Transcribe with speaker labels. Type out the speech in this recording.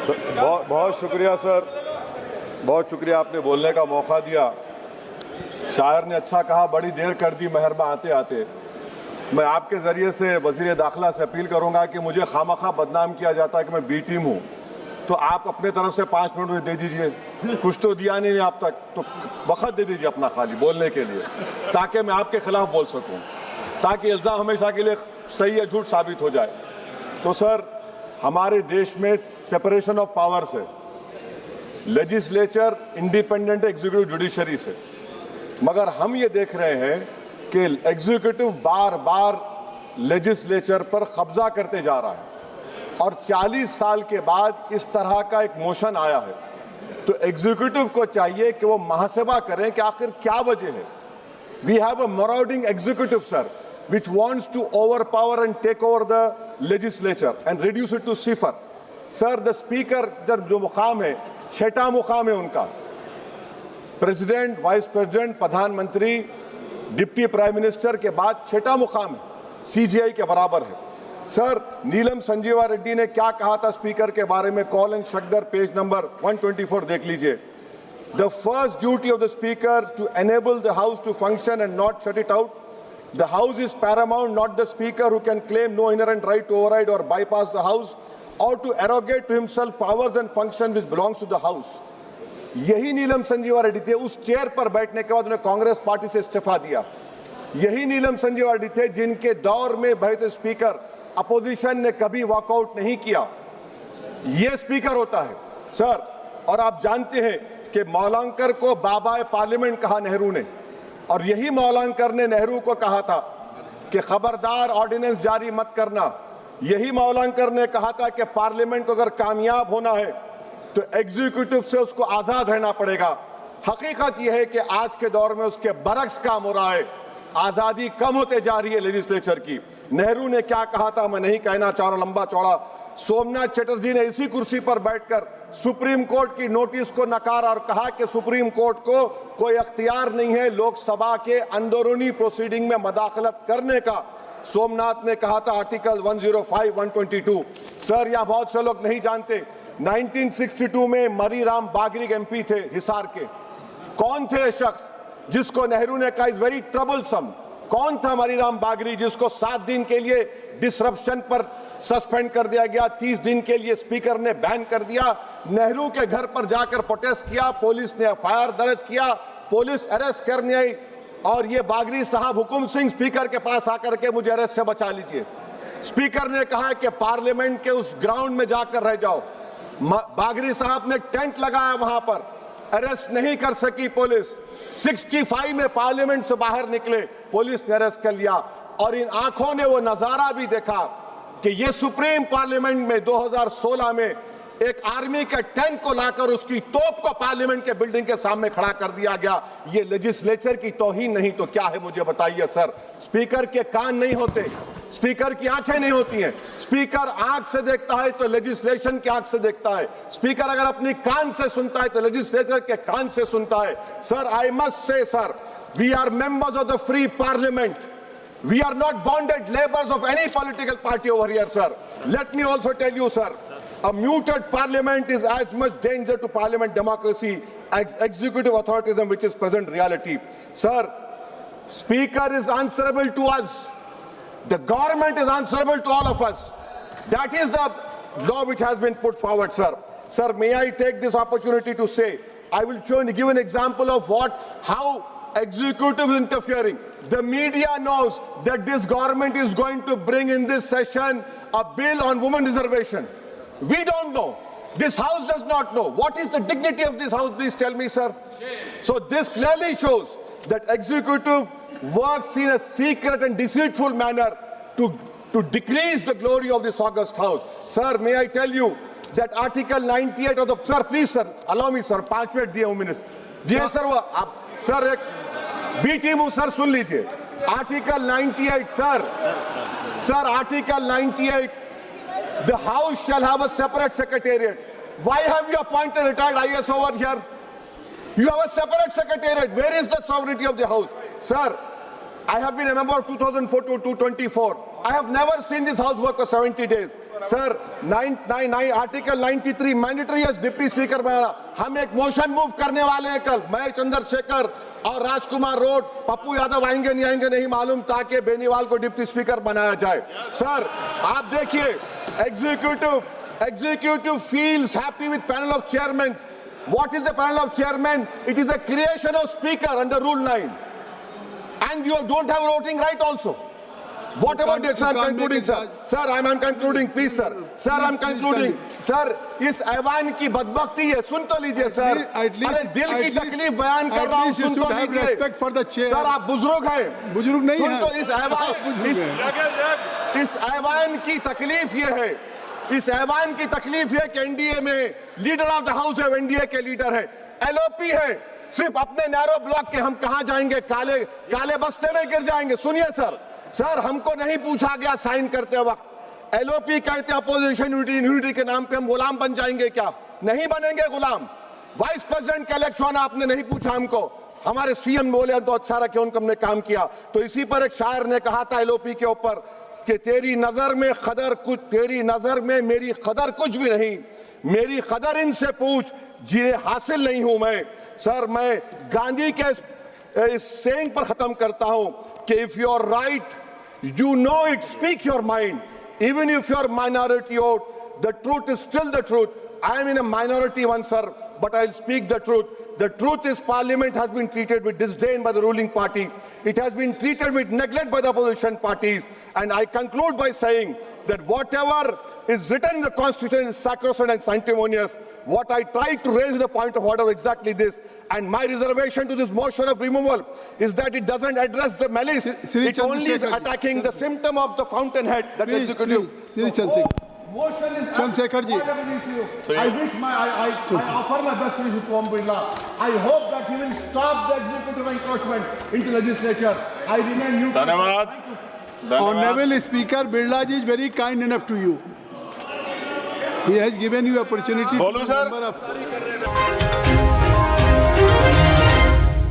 Speaker 1: बहुत बहुत शुक्रिया सर, बहुत शुक्रिया, आपने बोलने का मौका दिया। शायर ने अच्छा कहा, बड़ी देर कर दी मेहरबा आते आते। मैं आपके ज़रिए से वज़ीर दाखिला से अपील करूंगा कि मुझे खामखा बदनाम किया जाता है कि मैं बी टीम हूँ, तो आप अपने तरफ से 5 मिनट मुझे दे दीजिए। कुछ तो दिया नहीं आप तक, तो वक्त दे दीजिए अपना खाली बोलने के लिए, ताकि मैं आपके खिलाफ बोल सकूँ, ताकि इल्ज़ाम हमेशा के लिए सही या झूठ साबित हो जाए। तो सर, हमारे देश में सेपरेशन ऑफ पावर्स है, लेजिस्लेचर इंडिपेंडेंट एग्जीक्यूटिव जुडिशरी से, मगर हम ये देख रहे हैं कि एग्जीक्यूटिव बार बार लेजिस्लेचर पर कब्जा करते जा रहा है, और 40 साल के बाद इस तरह का एक मोशन आया है। तो एग्जीक्यूटिव को चाहिए कि वो मुहासबा करें कि आखिर क्या वजह है। We have a marauding executive sir, which wants to overpower and take over the legislature and reduce it to cipher. Sir, the speaker जो मुकाम है, 6वां मुकाम है उनका, प्रेसिडेंट, वाइस प्रेसिडेंट, प्रधानमंत्री, डिप्टी प्राइम मिनिस्टर के बाद 6वां मुकाम है, CGI के बराबर है। सर, नीलम संजीवा रेड्डी ने क्या कहा था स्पीकर के बारे में, कॉल एंड शक्दर पेज नंबर 124 देख लीजिए। The first duty of the speaker to enable the house to function and not shut it out. The house is paramount, not the speaker who can claim no inherent right to override or bypass the house or to arrogate to himself powers and functions which belongs to the house. यही नीलम संजीवा रेड्डी थे, उस chair पर बैठने के बाद उन्हें Congress party से इस्तीफा दिया। यही नीलम संजीवा रेड्डी थे जिनके दौर में बैठे स्पीकर अपोजिशन ने कभी वॉकआउट नहीं किया। ये स्पीकर होता है सर। और आप जानते हैं कि मौलांकर को बाबा पार्लियामेंट कहा नेहरू ने, और यही मौलांकर ने नेहरू को कहा था कि खबरदार ऑर्डिनेंस जारी मत करना। यही मौलांकर ने कहा था कि पार्लियामेंट को अगर कामयाब होना है तो एग्जीक्यूटिव से उसको आजाद रहना पड़ेगा। हकीकत यह है कि आज के दौर में उसके बरक्स काम हो रहा है, आजादी कम होते जा रही है लेजिस्लेचर की। नेहरू ने क्या कहा था मैं नहीं कहना चाह रहा लंबा चौड़ा। सोमनाथ चटर्जी ने इसी कुर्सी पर बैठकर सुप्रीम कोर्ट की नोटिस को नकारा और कहा कि सुप्रीम कोर्ट को कोई अख्तियार नहीं है लोकसभा के अंदरूनी प्रोसीडिंग में मदाखलत करने का। सोमनाथ ने कहा था आर्टिकल 105, 122। सर, यहां बहुत से लोग नहीं जानते, 1962 में मरी राम बागरी MP थे हिसार के। कौन थे ये शख्स जिसको नेहरू ने कहा इज वेरी ट्रबलसम? कौन था मरी राम बागरी जिसको 7 दिन के लिए डिसरप्शन पर सस्पेंड कर दिया गया, 30 दिन के लिए स्पीकर ने बैन कर दिया। नेहरू के घर पर जाकर प्रोटेस्ट किया, पुलिस ने FIR दर्ज किया, पुलिस अरेस्ट करने आई, और ये बागरी साहब हुकुम सिंह स्पीकर के पास आकर के मुझे अरेस्ट से बचा लीजिए। स्पीकर ने कहा कि पार्लियामेंट के उस ग्राउंड में जाकर रह जाओ। बागरी साहब ने टेंट लगाया, वहां पर अरेस्ट नहीं कर सकी पुलिस। 65 में पार्लियामेंट से बाहर निकले, पुलिस ने अरेस्ट कर लिया। और इन आंखों ने वो नजारा भी देखा कि ये सुप्रीम पार्लियामेंट में 2016 में एक आर्मी के टैंक को लाकर उसकी तोप को पार्लियामेंट के बिल्डिंग के सामने खड़ा कर दिया गया। ये लेजिस्लेचर की तौहीन नहीं तो क्या है, मुझे बताइए सर। स्पीकर के कान नहीं होते, स्पीकर की आंखें नहीं होती हैं। स्पीकर आंख से देखता है तो लेजिस्लेशन की आंख से देखता है। स्पीकर अगर अपनी कान से सुनता है तो लेजिस्लेचर के कान से सुनता है। Sir, I must say sir, we are members of the free parliament. We are not bonded laborers of any political party over here, sir. Let me also tell you, sir, a muted parliament is as much danger to parliament democracy as executive authoritarianism, which is present reality. Sir, Speaker is answerable to us. The government is answerable to all of us. That is the law which has been put forward, sir. Sir, may I take this opportunity to say, I will give an example of how executive is interfering. The media knows that this government is going to bring in this session a bill on women reservation. We don't know. This house does not know. What is the dignity of this house? Please tell me, sir. So this clearly shows that executive works in a secret and deceitful manner to decrease the glory of this august house. Sir, may I tell you that Article 98 of the... Sir, please, sir, allow me, sir. 5 minute दिए हूँ minister दिए sir. वो आप sir एक B team हूँ sir, सुन लीजिए। Article 98 sir, article 98, the house shall have a separate secretariat. Why have you appointed retired IAS over here? You have a separate secretariat. Where is the sovereignty of the house? Sir, I have been a member of 2004 to 2024. I have never seen this house work for 70 days. Sir 999 article 93 mandatory है deputy speaker बनाना। हम एक motion move करने वाले हैं कल, मैं चंद्रशेखर और राजकुमार road, Pappu Yadav आएंगे नहीं मालूम, ताकि बेनीवाल को डिप्टी स्पीकर बनाया जाए। सर आप देखिए, executive feels happy with panel of chairmen. What is the panel of chairmen? It is a creation of speaker under rule 9, and you don't have voting right also. What about it? Sir, I'm concluding, sir. Sir, I'm concluding, please, sir. Sir, I'm concluding. Sir, इस ऐवान की बदबख्ती है, सुन तो लीजिए sir. अरे दिल की तकलीफ बयान कर रहा हूँ, सुन तो लीजिए। सर आप बुजुर्ग हैं, बुजुर्ग नहीं सुन तो इस ऐवान की तकलीफ ये है, इस ऐवान की तकलीफ है कि एनडीए में लीडर ऑफ द हाउस है, एनडीए के लीडर है, एलओपी है, सिर्फ अपने नैरो ब्लॉक के हम कहां जाएंगे, काले बस्ते में गिर जाएंगे। सुनिए सर हमको नहीं पूछा गया साइन करते वक्त, एलओपी कहते अपोजिशन यूनिटी के नाम पे हम गुलाम बन जाएंगे क्या? नहीं बनेंगे गुलाम। वाइस प्रेसिडेंट का इलेक्शन आपने नहीं पूछा हमको, हमारे सीएम बोले तो अच्छा रखे, उनको हमने काम किया। तो इसी पर एक शायर ने कहा था एलओपी के ऊपर कि तेरी नजर में खदर कुछ, तेरी नजर में मेरी खदर कुछ भी नहीं, मेरी खदर इनसे पूछ जिन्हें हासिल नहीं हूं मैं। सर मैं गांधी के इस सेइंग पर खत्म करता हूं कि if you are right you know it, speak your mind, even if you are minority vote, the truth is still the truth. I am in a minority one sir, but I'll speak the truth. The truth is Parliament has been treated with disdain by the ruling party. It has been treated with neglect by the opposition parties. And I conclude by saying that whatever is written in the Constitution is sacrosanct and sanctimonious. What I tried to raise the point of order exactly this. And my reservation to this motion of removal is that it doesn't address the malice. It only is attacking the symptom of the fountainhead, that executive.
Speaker 2: Chandrashekhar ji,
Speaker 1: I wish I offer my best wishes to Om Birla. I hope that he will stop the executive encroachment into legislature. I remain neutral.
Speaker 3: धन्यवाद।
Speaker 2: Honorable Speaker, Birla ji is very kind enough to you. He has given you opportunity to be
Speaker 3: बोलो sir.
Speaker 2: member of